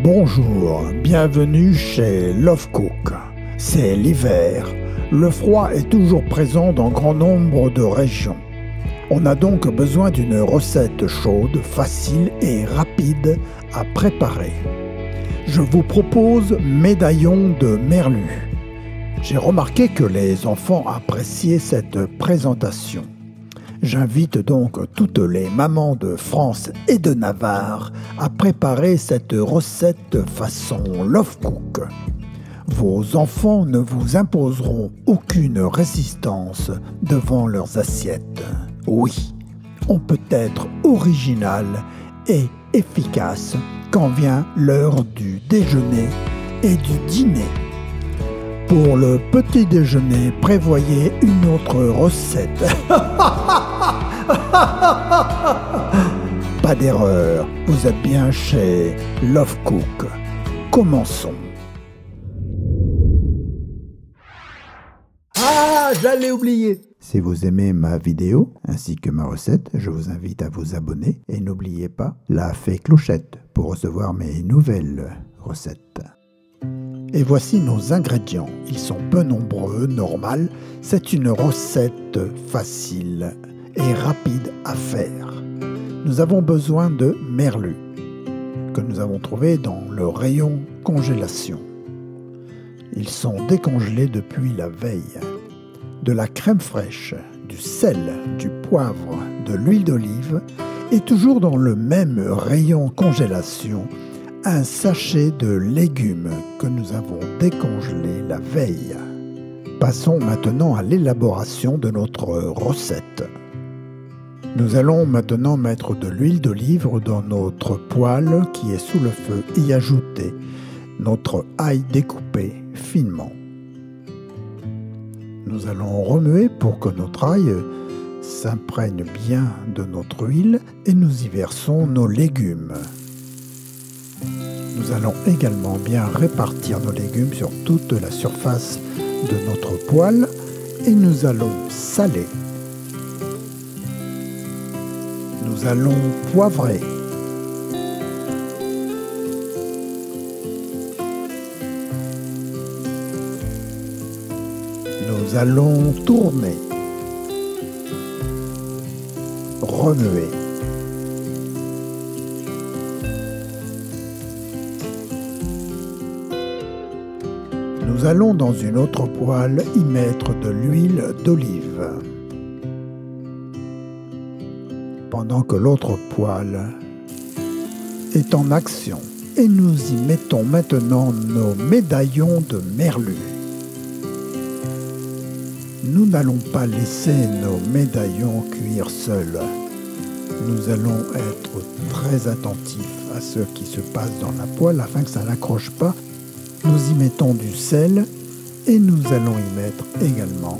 Bonjour, bienvenue chez Love Cook. C'est l'hiver, le froid est toujours présent dans grand nombre de régions. On a donc besoin d'une recette chaude, facile et rapide à préparer. Je vous propose médaillon de merlu. J'ai remarqué que les enfants appréciaient cette présentation. J'invite donc toutes les mamans de France et de Navarre à préparer cette recette façon Love Cook. Vos enfants ne vous imposeront aucune résistance devant leurs assiettes. Oui, on peut être original et efficace quand vient l'heure du déjeuner et du dîner. Pour le petit déjeuner, prévoyez une autre recette. Pas d'erreur, vous êtes bien chez Love Cook. Commençons. Ah, j'allais oublier. Si vous aimez ma vidéo ainsi que ma recette, je vous invite à vous abonner et n'oubliez pas la fée clochette pour recevoir mes nouvelles recettes. Et voici nos ingrédients. Ils sont peu nombreux, normal. C'est une recette facile et rapide à faire. Nous avons besoin de merlu, que nous avons trouvé dans le rayon congélation. Ils sont décongelés depuis la veille. De la crème fraîche, du sel, du poivre, de l'huile d'olive et toujours dans le même rayon congélation, un sachet de légumes que nous avons décongelés la veille. Passons maintenant à l'élaboration de notre recette. Nous allons maintenant mettre de l'huile d'olive dans notre poêle qui est sous le feu et y ajouter notre ail découpé finement. Nous allons remuer pour que notre ail s'imprègne bien de notre huile et nous y versons nos légumes. Nous allons également bien répartir nos légumes sur toute la surface de notre poêle et nous allons saler. Nous allons poivrer. Nous allons tourner. Remuer. Nous allons dans une autre poêle y mettre de l'huile d'olive. Pendant que l'autre poêle est en action. Et nous y mettons maintenant nos médaillons de merlu. Nous n'allons pas laisser nos médaillons cuire seuls. Nous allons être très attentifs à ce qui se passe dans la poêle afin que ça n'accroche pas. Nous y mettons du sel et nous allons y mettre également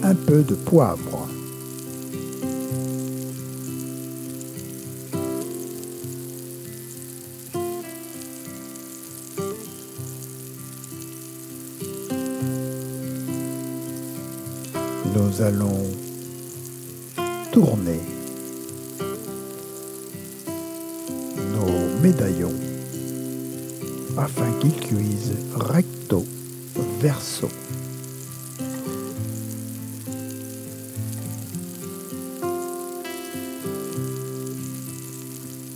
un peu de poivre. Nous allons tourner nos médaillons afin qu'ils cuisent recto verso.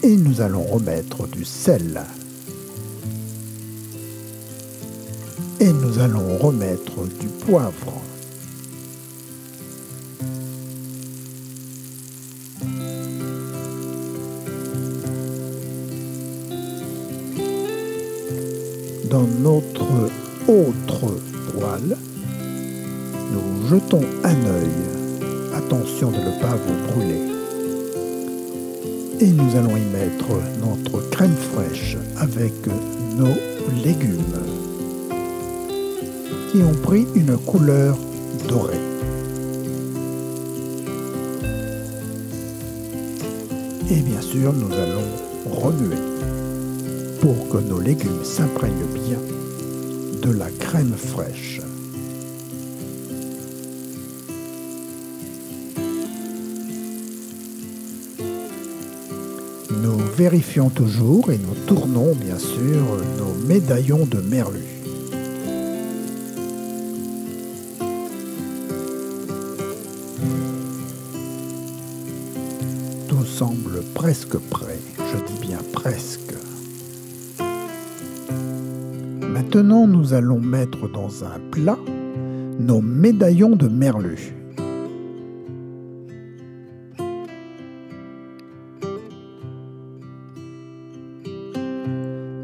Et nous allons remettre du sel. Et nous allons remettre du poivre. Dans notre autre poêle, nous jetons un œil. Attention de ne pas vous brûler. Et nous allons y mettre notre crème fraîche avec nos légumes qui ont pris une couleur dorée. Et bien sûr, nous allons remuer pour que nos légumes s'imprègnent bien de la crème fraîche. Nous vérifions toujours et nous tournons bien sûr nos médaillons de merlu. Tout semble presque prêt, je dis bien presque. Maintenant, nous allons mettre dans un plat nos médaillons de merlu.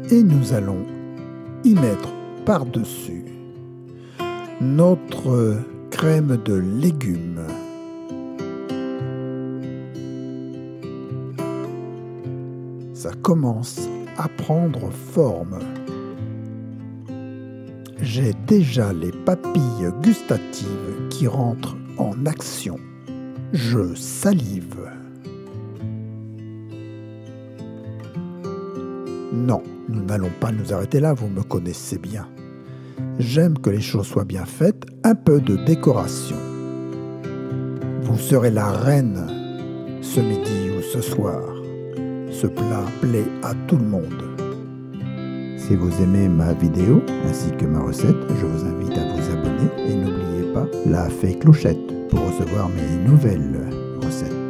Et nous allons y mettre par-dessus notre crème de légumes. Ça commence à prendre forme. J'ai déjà les papilles gustatives qui rentrent en action. Je salive. Non, nous n'allons pas nous arrêter là, vous me connaissez bien. J'aime que les choses soient bien faites, un peu de décoration. Vous serez la reine ce midi ou ce soir. Ce plat plaît à tout le monde. Si vous aimez ma vidéo ainsi que ma recette, je vous invite à vous abonner et n'oubliez pas la fée clochette pour recevoir mes nouvelles recettes.